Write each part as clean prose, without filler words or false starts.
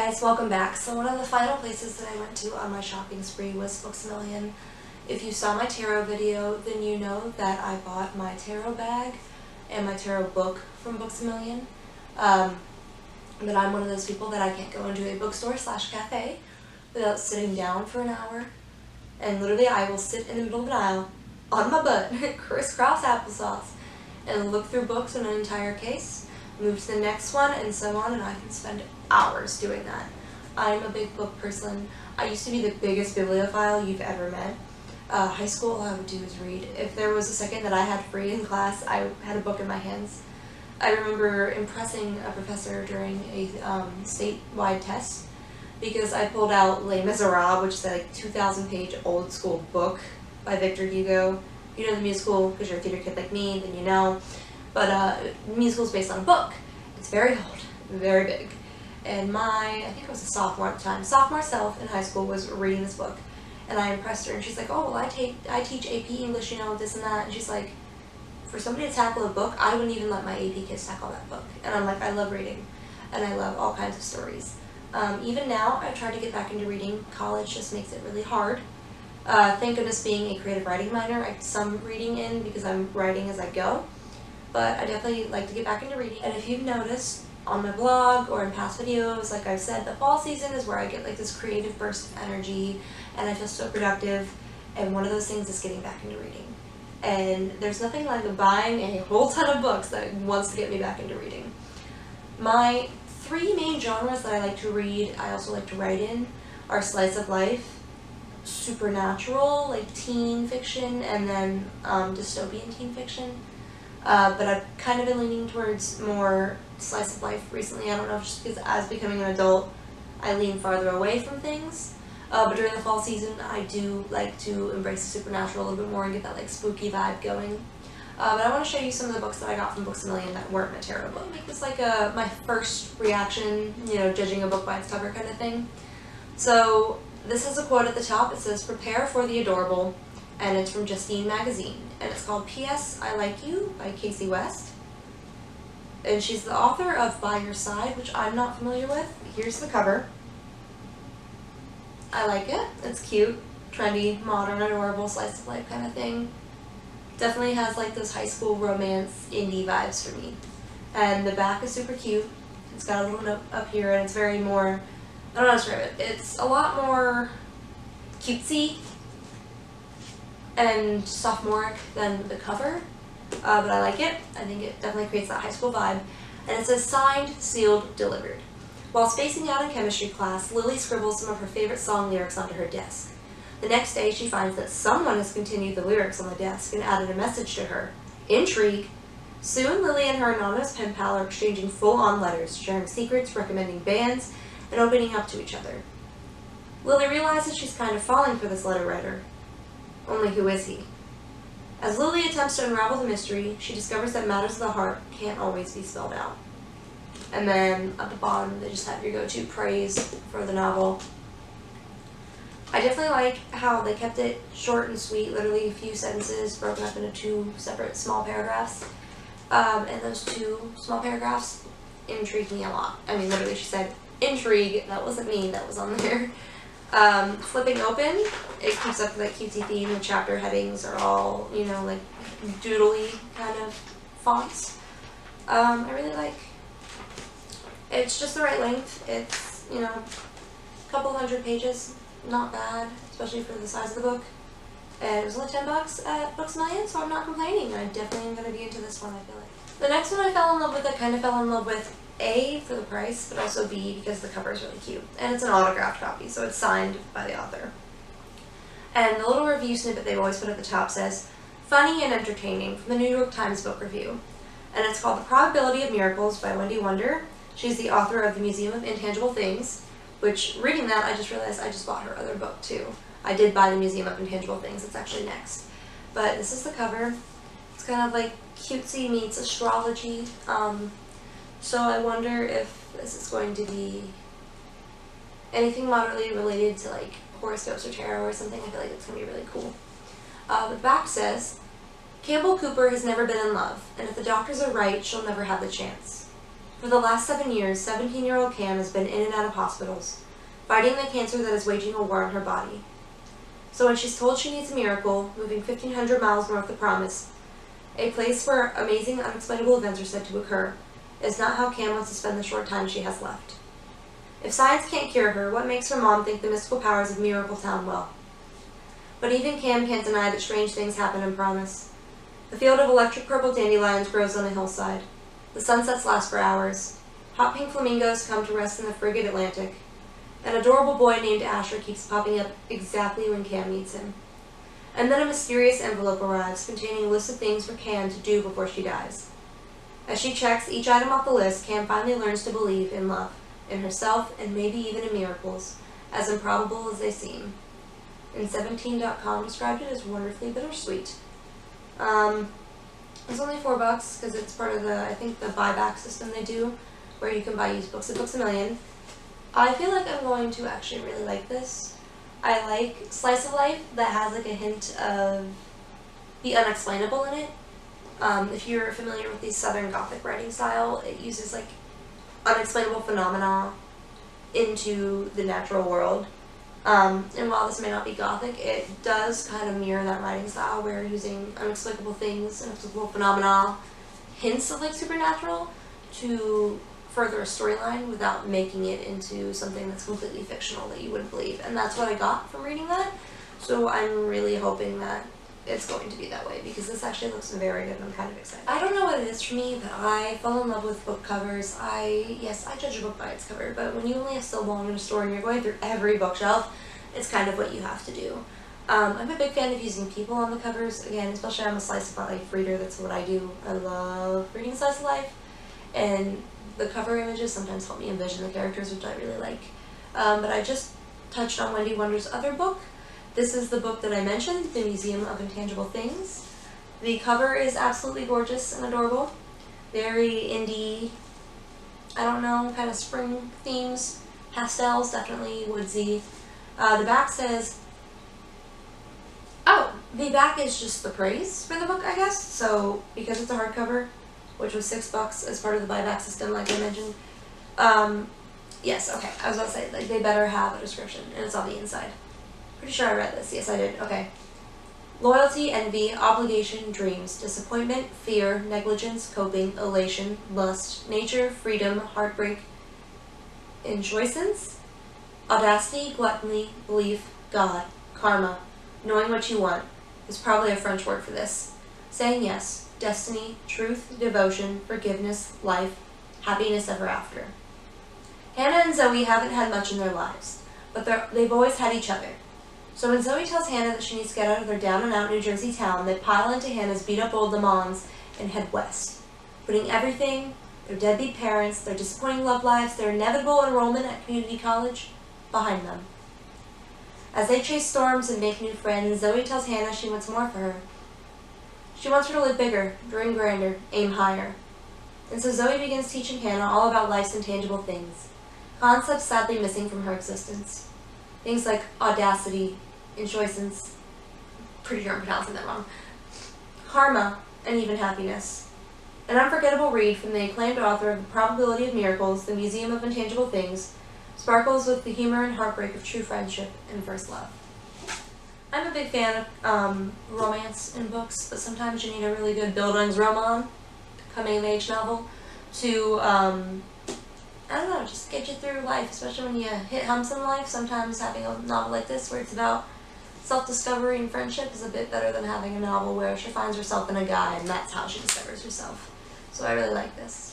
guys, welcome back. So one of the final places that I went to on my shopping spree was Books A Million. If you saw my tarot video, then you know that I bought my tarot bag and my tarot book from Books A Million. But I'm one of those people that I can't go into a bookstore/cafe without sitting down for an hour. And literally I will sit in the middle of an aisle on my butt, crisscross applesauce, and look through books in an entire case, move to the next one, and so on, and I can spend hours doing that. I'm a big book person. I used to be the biggest bibliophile you've ever met. High school, all I would do is read. If there was a second that I had free in class, I had a book in my hands. I remember impressing a professor during a statewide test because I pulled out Les Miserables, which is a 2,000-page old school book by Victor Hugo. You know the musical because you're a theater kid like me, then you know. But the musical is based on a book. It's very old, very big. And I think I was a sophomore at the time, sophomore self in high school was reading this book. And I impressed her, and she's like, oh, well, I teach AP English, you know, this and that. And she's like, for somebody to tackle a book, I wouldn't even let my AP kids tackle that book. And I'm like, I love reading, and I love all kinds of stories. Even now, I try to get back into reading. College just makes it really hard. Thank goodness being a creative writing minor, I have some reading in because I'm writing as I go. But I definitely like to get back into reading. And if you've noticed on my blog or in past videos, like I've said, the fall season is where I get like this creative burst of energy and I feel so productive. And one of those things is getting back into reading. And there's nothing like buying a whole ton of books that wants to get me back into reading. My three main genres that I like to read, I also like to write in, are slice of life, supernatural, like teen fiction, and then dystopian teen fiction. But I've kind of been leaning towards more slice of life recently. I don't know if just because as becoming an adult, I lean farther away from things. But during the fall season, I do like to embrace the supernatural a little bit more and get that like spooky vibe going. But I want to show you some of the books that I got from Books A Million that weren't my tarot book. Make this like my first reaction, you know, judging a book by its cover kind of thing. So this has a quote at the top. It says, "Prepare for the adorable," and it's from Justine Magazine. And it's called P.S. I Like You by Casey West. And she's the author of By Your Side, which I'm not familiar with. Here's the cover. I like it. It's cute, trendy, modern, adorable, slice of life kind of thing. Definitely has like those high school romance indie vibes for me. And the back is super cute. It's got a little note up here and it's very more, I don't know how to describe it. It's a lot more cutesy and sophomoric than the cover, but I like it. I think it definitely creates that high school vibe. And it says, signed, sealed, delivered. While spacing out in chemistry class, Lily scribbles some of her favorite song lyrics onto her desk. The next day, she finds that someone has continued the lyrics on the desk and added a message to her. Intrigue! Soon, Lily and her anonymous pen pal are exchanging full-on letters, sharing secrets, recommending bands, and opening up to each other. Lily realizes she's kind of falling for this letter writer. Only who is he? As Lily attempts to unravel the mystery, she discovers that matters of the heart can't always be spelled out. And then at the bottom, they just have your go-to praise for the novel. I definitely like how they kept it short and sweet, literally a few sentences broken up into two separate small paragraphs. And those two small paragraphs intrigued me a lot. I mean, literally she said, intrigue, that wasn't me, that was on there. Flipping open, it keeps up with that cutesy theme. The chapter headings are all, you know, like doodly kind of fonts. I really like. It's just the right length. It's, you know, a couple hundred pages, not bad, especially for the size of the book. And it was only $10 at Books A Million, so I'm not complaining. I definitely am going to be into this one, I feel like. The next one I fell in love with, I kind of fell in love with, A, for the price, but also B, because the cover is really cute. And it's an autographed copy, so it's signed by the author. And the little review snippet they've always put at the top says, funny and entertaining, from the New York Times Book Review. And it's called The Probability of Miracles by Wendy Wonder. She's the author of the Museum of Intangible Things, which, reading that, I just realized I just bought her other book, too. I did buy the Museum of Intangible Things. It's actually next. But this is the cover. It's kind of like cutesy meets astrology. So I wonder if this is going to be anything moderately related to like horoscopes or tarot or something. I feel like it's going to be really cool. The back says, Campbell Cooper has never been in love, and if the doctors are right, she'll never have the chance. For the last 7 years, 17-year-old Cam has been in and out of hospitals, fighting the cancer that is waging a war on her body. So when she's told she needs a miracle, moving 1,500 miles north of Promise, a place where amazing, unexplainable events are said to occur, is not how Cam wants to spend the short time she has left. If science can't cure her, what makes her mom think the mystical powers of Miracle Town will? But even Cam can't deny that strange things happen in Promise. The field of electric purple dandelions grows on a hillside. The sunsets last for hours. Hot pink flamingos come to rest in the frigid Atlantic. An adorable boy named Asher keeps popping up exactly when Cam needs him. And then a mysterious envelope arrives containing a list of things for Cam to do before she dies. As she checks each item off the list, Cam finally learns to believe in love, in herself, and maybe even in miracles, as improbable as they seem. And 17.com described it as wonderfully bittersweet. It's only $4 because it's part of the, I think, the buyback system they do, where you can buy used books at Books A Million. I feel like I'm going to actually really like this. I like slice of life that has like a hint of the unexplainable in it. If you're familiar with the Southern Gothic writing style, it uses like unexplainable phenomena into the natural world. And while this may not be Gothic, it does kind of mirror that writing style where using unexplicable things, inexplicable phenomena, hints of like supernatural to further a storyline without making it into something that's completely fictional that you wouldn't believe. And that's what I got from reading that. So I'm really hoping that it's going to be that way because this actually looks very good and I'm kind of excited. I don't know what it is for me, but I fall in love with book covers. Yes, I judge a book by its cover, but when you only have so long in a store and you're going through every bookshelf, it's kind of what you have to do. I'm a big fan of using people on the covers. Again, especially I'm a slice of life reader. That's what I do. I love reading slice of life. And the cover images sometimes help me envision the characters, which I really like. But I just touched on Wendy Wonder's other book. This is the book that I mentioned, The Museum of Intangible Things. The cover is absolutely gorgeous and adorable. Very indie, I don't know, kind of spring themes. Pastels, definitely woodsy. The back says, the back is just the praise for the book, I guess. So, because it's a hardcover, which was $6 as part of the buyback system, like I mentioned. Yes, okay, I was about to say, like, they better have a description, and it's on the inside. Pretty sure I read this. Yes, I did. Okay. Loyalty, envy, obligation, dreams, disappointment, fear, negligence, coping, elation, lust, nature, freedom, heartbreak, insouciance, audacity, gluttony, belief, God, karma, knowing what you want. Is probably a French word for this. Saying yes, destiny, truth, devotion, forgiveness, life, happiness ever after. Hannah and Zoe haven't had much in their lives, but they've always had each other. So when Zoe tells Hannah that she needs to get out of their down-and-out New Jersey town, they pile into Hannah's beat-up old Le Mans and head west, putting everything, their deadbeat parents, their disappointing love lives, their inevitable enrollment at community college, behind them. As they chase storms and make new friends, Zoe tells Hannah she wants more for her. She wants her to live bigger, dream grander, aim higher. And so Zoe begins teaching Hannah all about life's intangible things, concepts sadly missing from her existence. Things like audacity, insouciance, pretty sure I'm pronouncing that wrong, karma, and even happiness. An unforgettable read from the acclaimed author of The Probability of Miracles, The Museum of Intangible Things, sparkles with the humor and heartbreak of true friendship and first love. I'm a big fan of romance in books, but sometimes you need a really good Bildungsroman, coming-of-age novel, to, I don't know, just get you through life, especially when you hit humps in life. Sometimes having a novel like this where it's about self-discovery and friendship is a bit better than having a novel where she finds herself in a guy and that's how she discovers herself. So I really like this.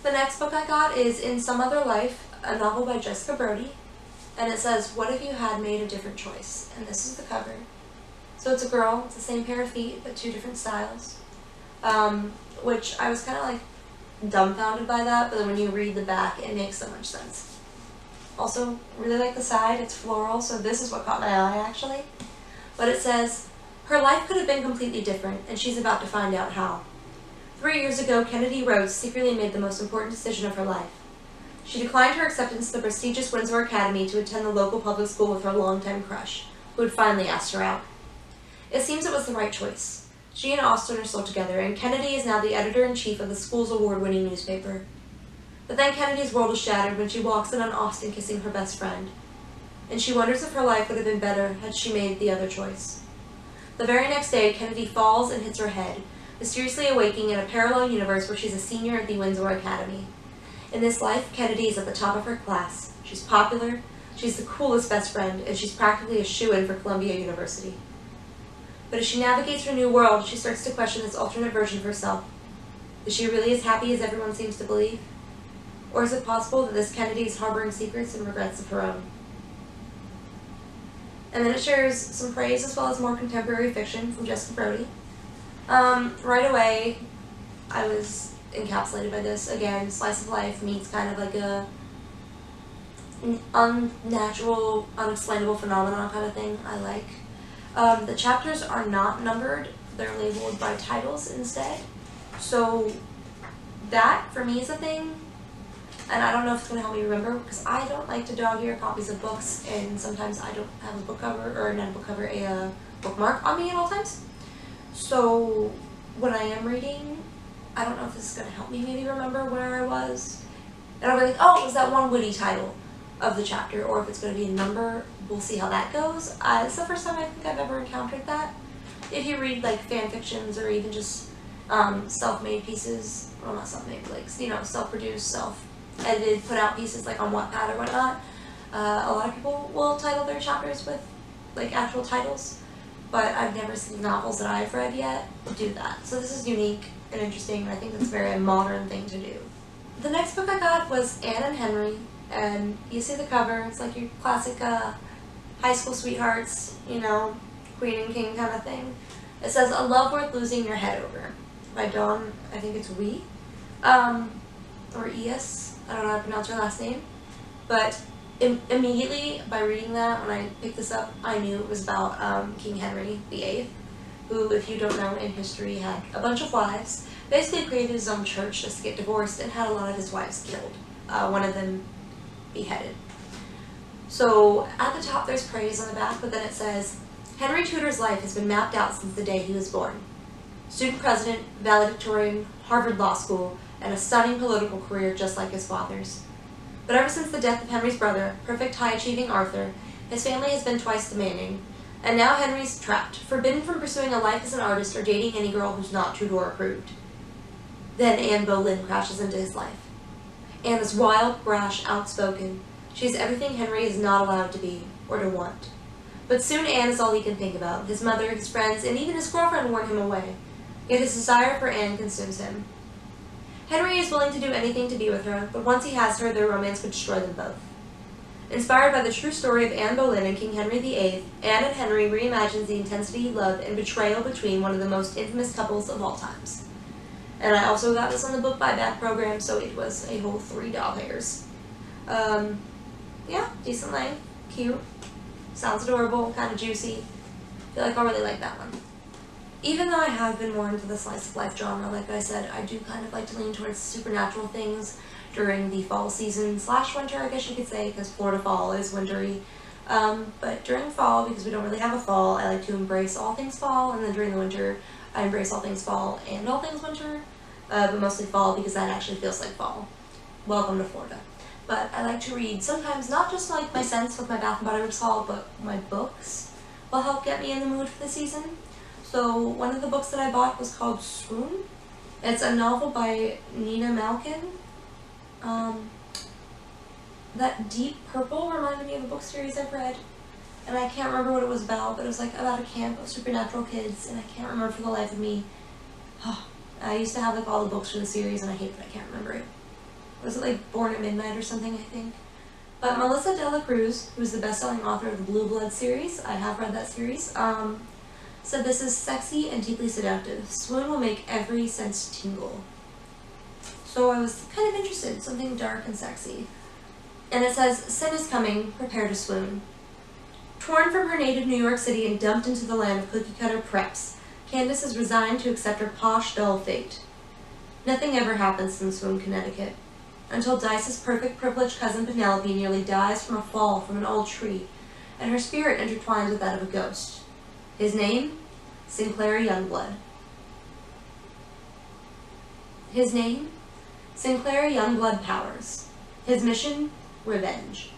The next book I got is In Some Other Life, a novel by Jessica Brody, and it says, what if you had made a different choice? And this is the cover. So it's a girl, it's the same pair of feet, but two different styles, which I was kind of like dumbfounded by that, but then when you read the back, it makes so much sense. Also, really like the side, it's floral, so this is what caught my eye actually. But it says, her life could have been completely different, and she's about to find out how. 3 years ago, Kennedy Rhodes secretly made the most important decision of her life. She declined her acceptance to the prestigious Windsor Academy to attend the local public school with her longtime crush, who had finally asked her out. It seems it was the right choice. She and Austin are still together, and Kennedy is now the editor-in-chief of the school's award-winning newspaper. But then Kennedy's world is shattered when she walks in on Austin kissing her best friend, and she wonders if her life would have been better had she made the other choice. The very next day, Kennedy falls and hits her head, mysteriously awaking in a parallel universe where she's a senior at the Windsor Academy. In this life, Kennedy is at the top of her class. She's popular, she's the coolest best friend, and she's practically a shoo-in for Columbia University. But as she navigates her new world, she starts to question this alternate version of herself. Is she really as happy as everyone seems to believe? Or is it possible that this Kennedy is harboring secrets and regrets of her own? And then it shares some praise as well as more contemporary fiction from Jessica Brody. Right away, I was encapsulated by this. Again, slice of life meets kind of like a unnatural, unexplainable phenomenon kind of thing I like. The chapters are not numbered. They're labeled by titles instead. So that, for me, is a thing. And I don't know if it's going to help me remember, because I don't like to dog-ear copies of books, and sometimes I don't have a book cover, or not a book cover, a bookmark on me at all times. So when I am reading, I don't know if this is going to help me maybe remember where I was. And I'll be like, oh, it was that one witty title of the chapter, or if it's going to be a number, we'll see how that goes. It's the first time I think I've ever encountered that. If you read like fan fictions or even just self-made pieces, well, not self-made, but like, you know, self-produced, self-edited, put out pieces like on Wattpad or whatnot, a lot of people will title their chapters with like actual titles, but I've never seen novels that I've read yet do that. So this is unique and interesting, and I think that's a very modern thing to do. The next book I got was Anne and Henry, and you see the cover, it's like your classic high school sweethearts, you know, queen and king kind of thing. It says, A Love Worth Losing Your Head Over, by Dawn, I think it's Wee, or E.S., I don't know how to pronounce her last name, but immediately by reading that, when I picked this up, I knew it was about King Henry VIII, who, if you don't know, in history had a bunch of wives, basically created his own church just to get divorced, and had a lot of his wives killed, one of them beheaded. So at the top there's praise on the back, but then it says, Henry Tudor's life has been mapped out since the day he was born. Student president, valedictorian, Harvard Law School, and a stunning political career just like his father's. But ever since the death of Henry's brother, perfect high-achieving Arthur, his family has been twice demanding, and now Henry's trapped, forbidden from pursuing a life as an artist or dating any girl who's not Tudor approved. Then Anne Boleyn crashes into his life. Anne is wild, brash, outspoken. She is everything Henry is not allowed to be, or to want. But soon Anne is all he can think about. His mother, his friends, and even his girlfriend warn him away. Yet his desire for Anne consumes him. Henry is willing to do anything to be with her, but once he has her, their romance would destroy them both. Inspired by the true story of Anne Boleyn and King Henry VIII, Anne and Henry reimagines the intensity, love, and betrayal between one of the most infamous couples of all times. And I also got this on the book buyback program, so it was a whole $3. Yeah, decent length, cute, sounds adorable, kind of juicy. I feel like I'll really like that one. Even though I have been more into the slice of life genre, like I said, I do kind of like to lean towards supernatural things during the fall season / winter, I guess you could say, because Florida fall is wintry. But during fall, because we don't really have a fall, I like to embrace all things fall, and then during the winter, I embrace all things fall and all things winter, but mostly fall because that actually feels like fall. Welcome to Florida. But I like to read sometimes not just like my scents with my Bath & Body Works haul, but my books will help get me in the mood for the season. So one of the books that I bought was called Swoon. It's a novel by Nina Malkin. That Deep Purple reminded me of a book series I've read, and I can't remember what it was about, but it was like about a camp of supernatural kids, and I can't remember for the life of me. I used to have like all the books for the series, and I hate that I can't remember it. Was it like Born at Midnight or something, I think? But Melissa de la Cruz, who's the best-selling author of the Blue Blood series, I have read that series, said this is sexy and deeply seductive. Swoon will make every sense tingle. So I was kind of interested, something dark and sexy. And it says, Sin is coming, prepare to swoon. Torn from her native New York City and dumped into the land of cookie-cutter preps, Candace is resigned to accept her posh, dull fate. Nothing ever happens in Swoon, Connecticut, until Dice's perfect privileged cousin Penelope nearly dies from a fall from an old tree, and her spirit intertwines with that of a ghost. His name? Sinclair Youngblood. His name? Sinclair Youngblood powers. His mission? Revenge.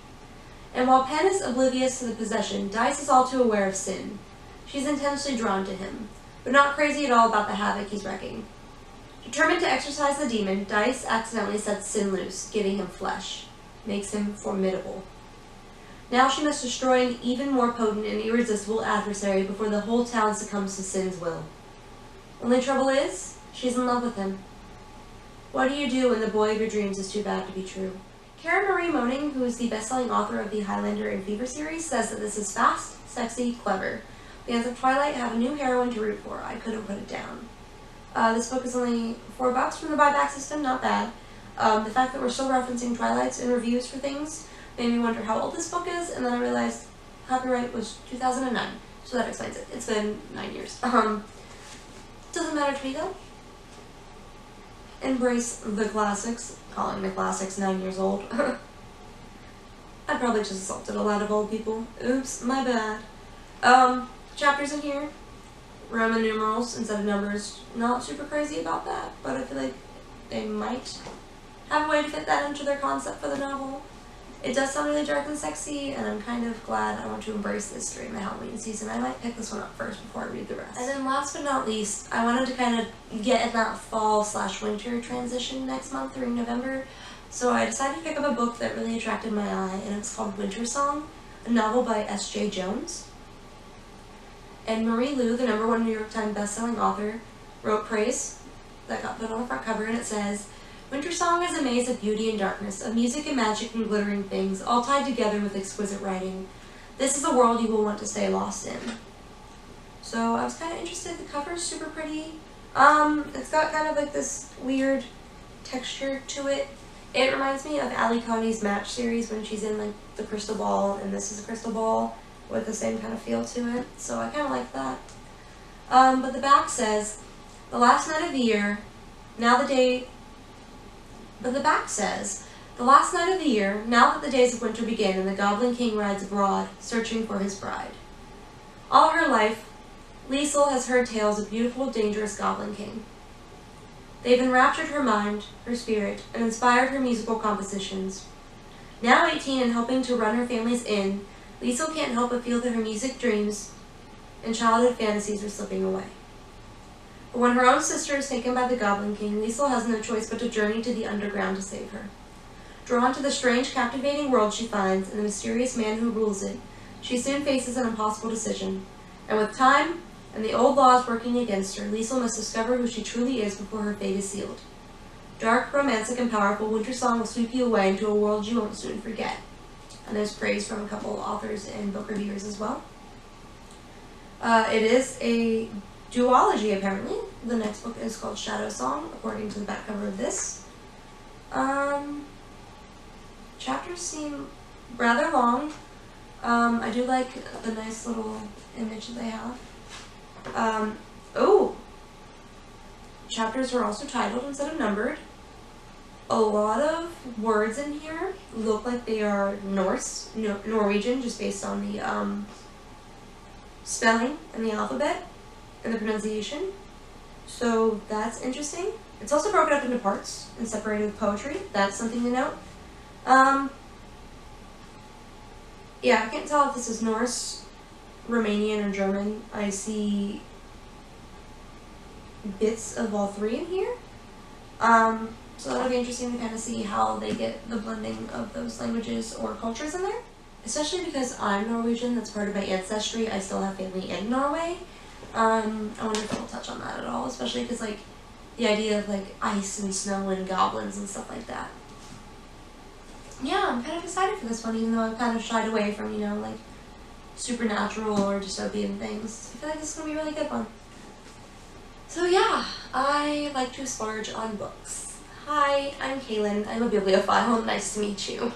And while Penn is oblivious to the possession, Dice is all too aware of Sin. She's intensely drawn to him, but not crazy at all about the havoc he's wrecking. Determined to exorcise the demon, Dice accidentally sets Sin loose, giving him flesh. Makes him formidable. Now she must destroy an even more potent and irresistible adversary before the whole town succumbs to Sin's will. Only trouble is, she's in love with him. What do you do when the boy of your dreams is too bad to be true? Karen Marie Moning, who is the best-selling author of the Highlander and Fever series, says that this is fast, sexy, clever. Fans of Twilight have a new heroine to root for. I couldn't put it down. This book is only $4 from the buyback system, not bad. The fact that we're still referencing Twilights in reviews for things made me wonder how old this book is, and then I realized copyright was 2009, so that explains it. It's been 9 years. Doesn't matter to me though. Embrace the classics. Calling the classics 9 years old. I probably just assaulted a lot of old people. Oops, my bad. Chapters in here. Roman numerals instead of numbers. Not super crazy about that, but I feel like they might have a way to fit that into their concept for the novel. It does sound really dark and sexy, and I'm kind of glad I want to embrace this during the Halloween season. I might pick this one up first before I read the rest. And then last but not least, I wanted to kind of get in that fall/winter transition next month during November, so I decided to pick up a book that really attracted my eye, and it's called Winter Song, a novel by S.J. Jones. And Marie Lu, the #1 New York Times bestselling author, wrote praise that got put on the front cover, and it says, "Winter Song is a maze of beauty and darkness, of music and magic and glittering things, all tied together with exquisite writing. This is a world you will want to stay lost in." So I was kind of interested. The cover is super pretty. It's got kind of like this weird texture to it. It reminds me of Ali Coney's Match series when she's in like the crystal ball, and this is a crystal ball with the same kind of feel to it. So I kind of like that. But the back says, "The last night of the year, now the day..." But the back says, "The last night of the year, now that the days of winter begin and the Goblin King rides abroad, searching for his bride. All her life, Liesl has heard tales of beautiful, dangerous Goblin King. They've enraptured her mind, her spirit, and inspired her musical compositions. Now 18 and helping to run her family's inn, Liesl can't help but feel that her music dreams and childhood fantasies are slipping away. But when her own sister is taken by the Goblin King, Liesl has no choice but to journey to the underground to save her. Drawn to the strange, captivating world she finds and the mysterious man who rules it, she soon faces an impossible decision. And with time and the old laws working against her, Liesl must discover who she truly is before her fate is sealed. Dark, romantic, and powerful, Winter Song will sweep you away into a world you won't soon forget." And there's praise from a couple authors and book reviewers as well. It is a duology, apparently. The next book is called Shadow Song, according to the back cover of this. Chapters seem rather long. I do like the nice little image that they have. Chapters are also titled instead of numbered. A lot of words in here look like they are Norwegian, just based on the spelling and the alphabet and the pronunciation. So that's interesting. It's also broken up into parts and separated with poetry. That's something to note. Yeah, I can't tell if this is Norse, Romanian, or German. I see bits of all three in here. So that'll be interesting to kind of see how they get the blending of those languages or cultures in there. Especially because I'm Norwegian, that's part of my ancestry. I still have family in Norway. I wonder if they'll touch on that at all, especially because like the idea of like ice and snow and goblins and stuff like that. Yeah, I'm kind of excited for this one, even though I've kind of shied away from, you know, like supernatural or dystopian things. I feel like this is going to be a really good one. So yeah, I like to splurge on books. Hi, I'm Kaylin. I'm a bibliophile. Nice to meet you.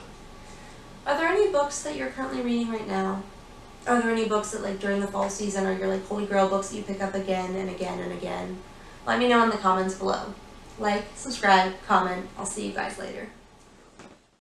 Are there any books that you're currently reading right now? Are there any books that like during the fall season are your like holy grail books that you pick up again and again and again? Let me know in the comments below. Like, subscribe, comment. I'll see you guys later.